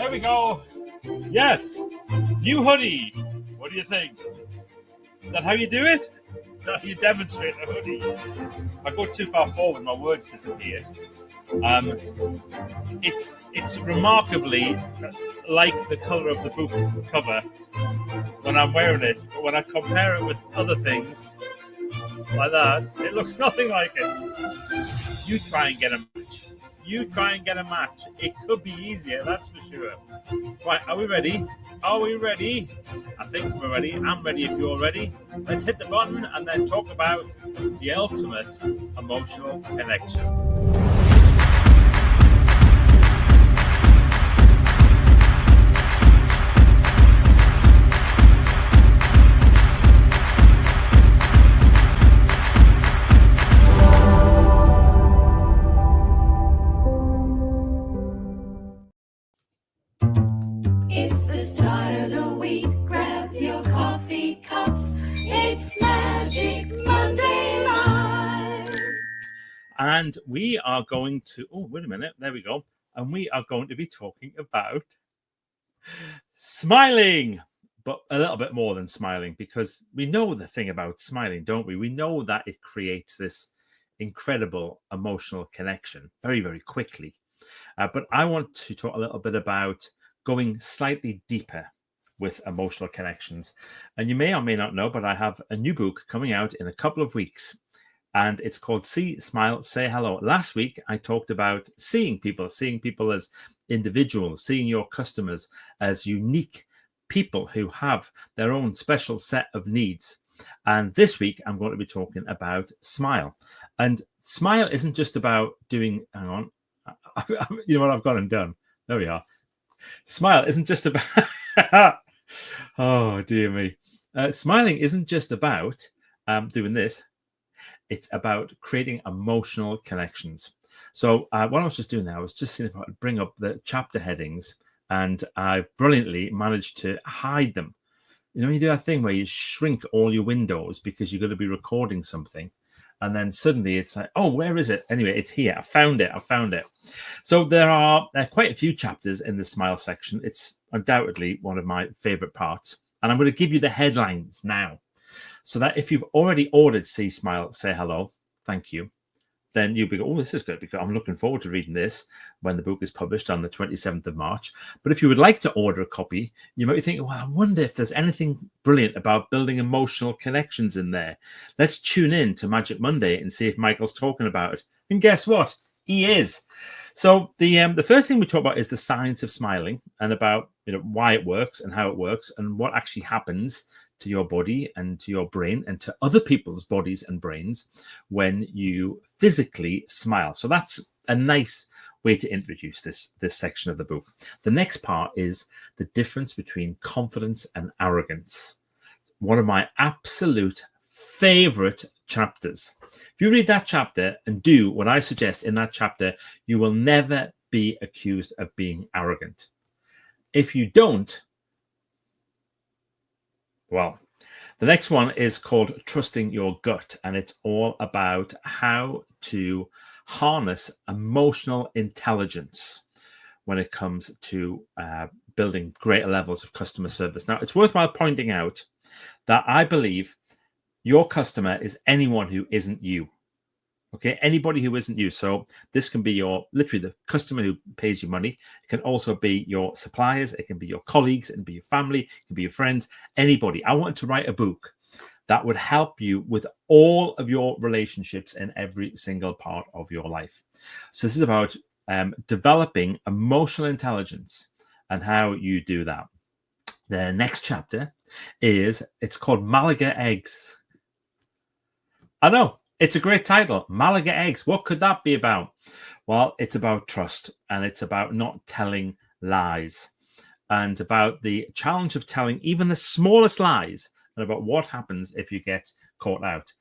There we go. Yes. New hoodie. What do you think? Is that how you do it? Is that how you demonstrate a hoodie? If I go too far forward, my words disappear. It's remarkably like the colour of the book cover when I'm wearing it, but when I compare it with other things like that, it looks nothing like it. You try and get a match. You try and get a match. It could be easier, that's for sure. Right, are we ready? Are we ready? I think we're ready. I'm ready if you're ready. Let's hit the button and then talk about the ultimate emotional connection. It's the start of the week. Grab your coffee cups. It's Magic Monday Live. And we are going to, wait a minute, there we go. And we are going to be talking about smiling, but a little bit more than smiling, because we know the thing about smiling, don't we? We know that it creates this incredible emotional connection very, very quickly. But I want to talk a little bit about going slightly deeper with emotional connections. And you may or may not know, but I have a new book coming out in a couple of weeks. And it's called See, Smile, Say Hello. Last week, I talked about seeing people as individuals, seeing your customers as unique people who have their own special set of needs. And this week, I'm going to be talking about smile. And smile isn't just about doing, hang on, you know what I've gone and done? There we are. Smile isn't just about, oh dear me. Smiling isn't just about doing this. It's about creating emotional connections. So what I was just doing there, I was just seeing if I could bring up the chapter headings, and I brilliantly managed to hide them. You know, you do that thing where you shrink all your windows because you're going to be recording something. And then suddenly it's like, oh, where is it? Anyway, it's here. I found it. So there are quite a few chapters in the smile section. It's undoubtedly one of my favorite parts. And I'm going to give you the headlines now, so that if you've already ordered See, Smile, Say Hello, thank you, then you'll be, this is good, because I'm looking forward to reading this when the book is published on the 27th of March. But if you would like to order a copy, you might be thinking, well, I wonder if there's anything brilliant about building emotional connections in there. Let's tune in to Magic Monday and see if Michael's talking about it. And guess what? He is. So the first thing we talk about is the science of smiling, and about why it works and how it works and what actually happens to your body and to your brain and to other people's bodies and brains when you physically smile. So that's a nice way to introduce this section of the book. The next part is the difference between confidence and arrogance. One of my absolute favorite chapters. If you read that chapter and do what I suggest in that chapter, you will never be accused of being arrogant. If you don't, well, the next one is called Trusting Your Gut, and it's all about how to harness emotional intelligence when it comes to building greater levels of customer service. Now, it's worthwhile pointing out that I believe your customer is anyone who isn't you. Okay, anybody who isn't you. So this can be literally the customer who pays you money. It can also be your suppliers. It can be your colleagues. It can be your family. It can be your friends. Anybody. I wanted to write a book that would help you with all of your relationships in every single part of your life. So this is about developing emotional intelligence and how you do that. The next chapter it's called Malaga Eggs. I know. It's a great title, Malaga Eggs. What could that be about? Well, it's about trust, and it's about not telling lies, and about the challenge of telling even the smallest lies, and about what happens if you get caught out.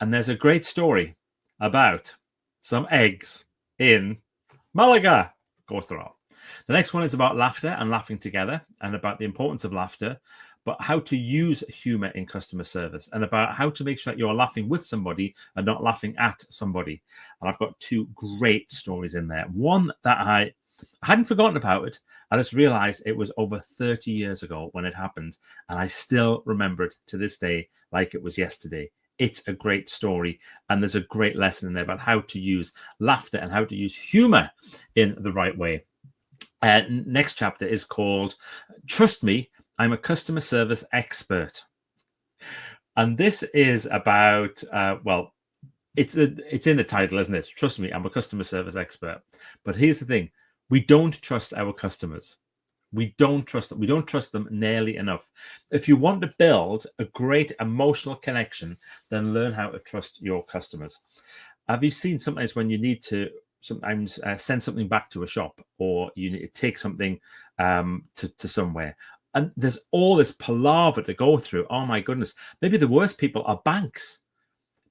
And there's a great story about some eggs in Malaga. Of course there are. The next one is about laughter and laughing together, and about the importance of laughter, but how to use humor in customer service, and about how to make sure that you're laughing with somebody and not laughing at somebody. And I've got two great stories in there. One that I I hadn't forgotten about it. I just realized it was over 30 years ago when it happened. And I still remember it to this day like it was yesterday. It's a great story. And there's a great lesson in there about how to use laughter and how to use humor in the right way. Next chapter is called Trust Me, I'm a Customer Service Expert. And this is about, it's in the title, isn't it? Trust me, I'm a customer service expert. But here's the thing. We don't trust our customers. We don't trust them. We don't trust them nearly enough. If you want to build a great emotional connection, then learn how to trust your customers. Have you seen sometimes when you need to sometimes send something back to a shop, or you need to take something to somewhere, and there's all this palaver to go through? Oh my goodness. Maybe the worst people are banks.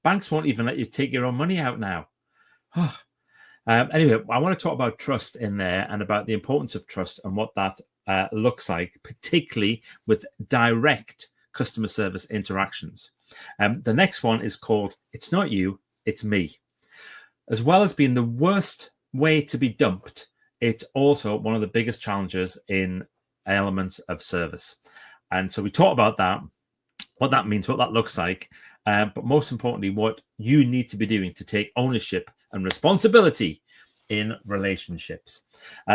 Banks won't even let you take your own money out now. Anyway, I want to talk about trust in there and about the importance of trust and what that looks like, particularly with direct customer service interactions. The next one is called It's Not You, It's Me. As well as being the worst way to be dumped, it's also one of the biggest challenges in elements of service. And so we talk about that, what that means, what that looks like, but most importantly, what you need to be doing to take ownership and responsibility in relationships.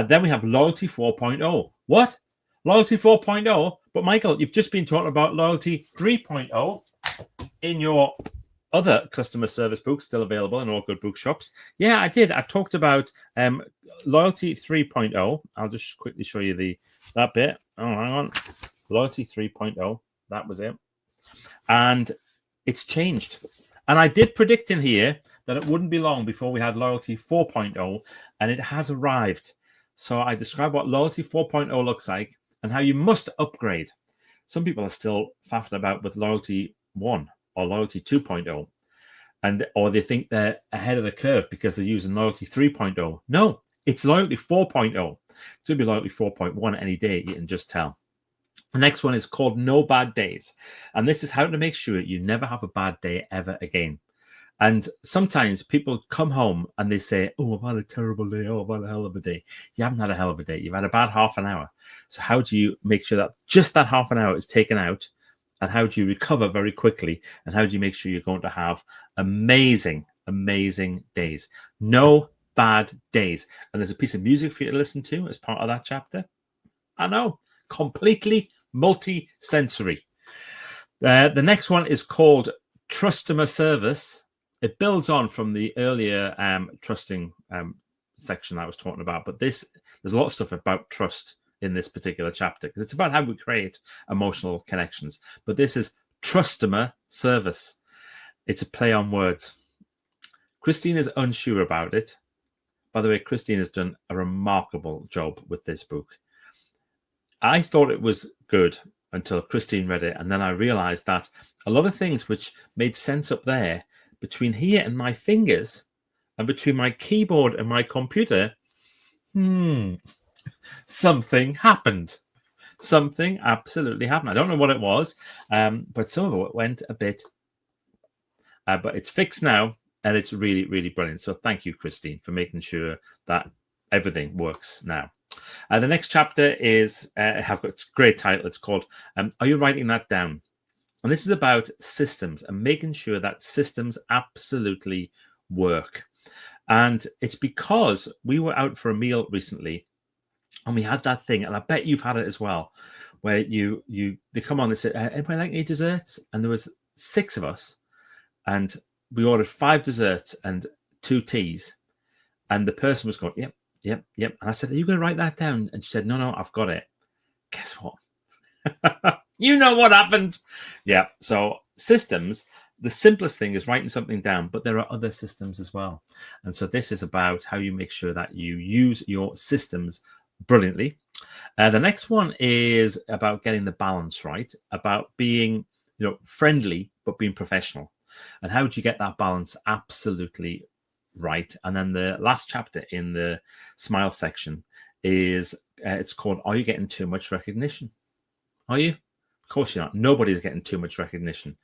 Then we have Loyalty 4.0. What? Loyalty 4.0? But Michael, you've just been talking about Loyalty 3.0 in your other customer service books, still available in all good bookshops. Yeah, I did. I talked about Loyalty 3.0. I'll just quickly show you that bit. Oh, hang on. Loyalty 3.0. That was it. And it's changed. And I did predict in here that it wouldn't be long before we had Loyalty 4.0, and it has arrived. So I describe what Loyalty 4.0 looks like and how you must upgrade. Some people are still faffing about with Loyalty 1 or Loyalty 2.0, or they think they're ahead of the curve because they're using Loyalty 3.0. No, it's Loyalty 4.0. It's going to be Loyalty 4.1 any day, you can just tell. The next one is called No Bad Days. And this is how to make sure you never have a bad day ever again. And sometimes people come home and they say, oh, I've had a terrible day. Oh, I've had a hell of a day. You haven't had a hell of a day. You've had a bad half an hour. So how do you make sure that just that half an hour is taken out? And how do you recover very quickly? And how do you make sure you're going to have amazing, amazing days? No bad days. And there's a piece of music for you to listen to as part of that chapter. I know, completely multi-sensory. The next one is called Trustomer Service. It builds on from the earlier trusting section I was talking about, but there's a lot of stuff about trust in this particular chapter because it's about how we create emotional connections. But this is Trustomer Service. It's a play on words. Christine is unsure about it. By the way, Christine has done a remarkable job with this book. I thought it was good until Christine read it, and then I realized that a lot of things which made sense up there between here and my fingers and between my keyboard and my computer, something happened. Something absolutely happened. I don't know what it was, but some of it went a bit. But it's fixed now, and it's really, really brilliant. So thank you, Christine, for making sure that everything works now. The next chapter is, I've got a great title. It's called, Are You Writing That Down? And this is about systems and making sure that systems absolutely work. And it's because we were out for a meal recently and we had that thing, and I bet you've had it as well, where they come on and say, anybody like any desserts? And there was 6 of us, and we ordered 5 desserts and 2 teas. And the person was going, yep. And I said, are you going to write that down? And she said, no, I've got it. Guess what? You know what happened. Yeah. So systems, the simplest thing is writing something down, but there are other systems as well. And so this is about how you make sure that you use your systems brilliantly. The next one is about getting the balance right, about being, friendly, but being professional. And how do you get that balance absolutely right? And then the last chapter in the smile section is, it's called, Are You Getting Too Much Recognition? Are you? Of course you're not. Nobody's getting too much recognition.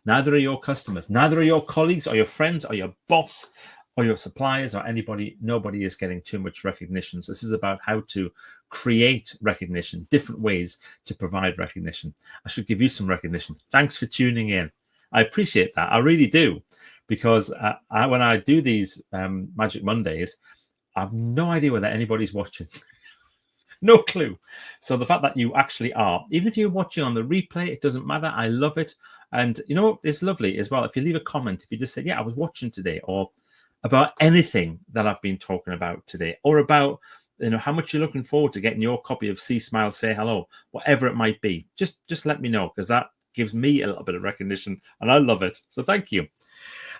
Neither are your customers. Neither are your colleagues or your friends or your boss or your suppliers or anybody, nobody is getting too much recognition. So this is about how to create recognition, different ways to provide recognition. I should give you some recognition. Thanks for tuning in. I appreciate that. I really do, because when I do these Magic Mondays, I have no idea whether anybody's watching. No clue. So the fact that you actually are, even if you're watching on the replay, it doesn't matter. I love it. And you know, it's lovely as well. If you leave a comment, if you just say, yeah, I was watching today, or about anything that I've been talking about today, or about, you know, how much you're looking forward to getting your copy of See, Smile, Say Hello, whatever it might be, just let me know, because that gives me a little bit of recognition and I love it. So thank you.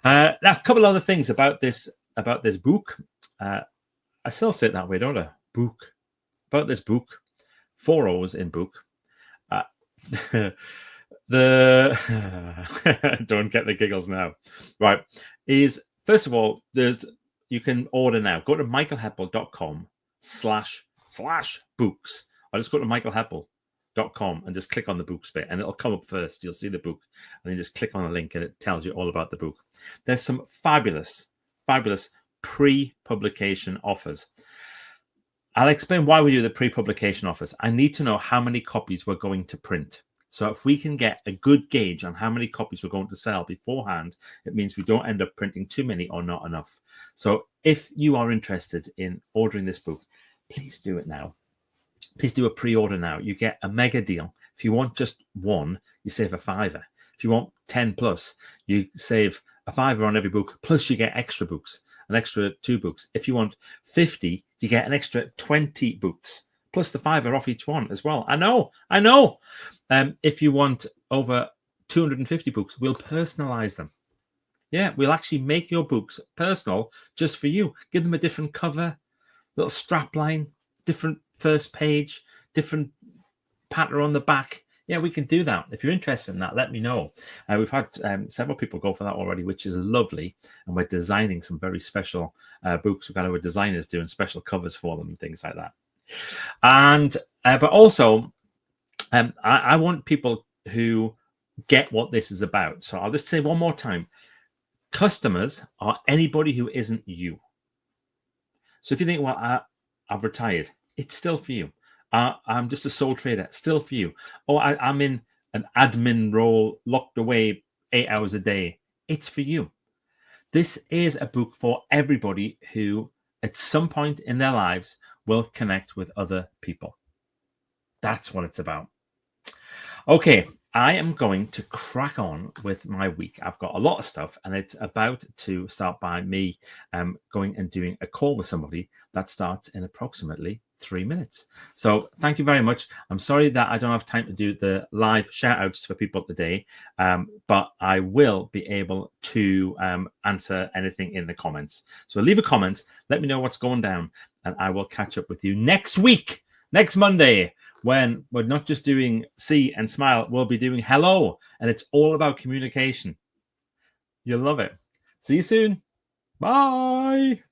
Now, a couple other things about this book. I still say it that way, don't I? Book. About this book, 4 O's in book. Don't get the giggles now. Right. Is, first of all, you can order now. Go to michaelheppel.com/books. Or just go to michaelheppel.com and just click on the books bit, and it'll come up first. You'll see the book, and then just click on a link and it tells you all about the book. There's some fabulous pre-publication offers. I'll explain why we do the pre-publication offers. I need to know how many copies we're going to print. So if we can get a good gauge on how many copies we're going to sell beforehand, it means we don't end up printing too many or not enough. So if you are interested in ordering this book, please do it now. Please do a pre-order now. You get a mega deal. If you want just one, you save a £5. If you want 10 plus, you save a £5 on every book, plus you get extra books, an extra 2 books. If you want 50, you get an extra 20 books, plus the £5 off each one as well. I know. If you want over 250 books, we'll personalize them. Yeah, we'll actually make your books personal just for you. Give them a different cover, little strap line, different first page, different pattern on the back. Yeah, we can do that. If you're interested in that, let me know. We've had several people go for that already, which is lovely. And we're designing some very special books. We've got our designers doing special covers for them and things like that. And but also, I want people who get what this is about. So I'll just say one more time. Customers are anybody who isn't you. So if you think, well, I've retired, it's still for you. I'm just a sole trader, still for you. Or I'm in an admin role, locked away 8 hours a day. It's for you. This is a book for everybody who, at some point in their lives, will connect with other people. That's what it's about. Okay, I am going to crack on with my week. I've got a lot of stuff, and it's about to start by me going and doing a call with somebody that starts in approximately 3 minutes. So thank you very much. I'm sorry that I don't have time to do the live shout outs for people today, but I will be able to answer anything in the comments. So leave a comment, let me know what's going down, and I will catch up with you next week, next Monday, when we're not just doing See and Smile, we'll be doing Hello, and it's all about communication. You'll love it. See you soon. Bye.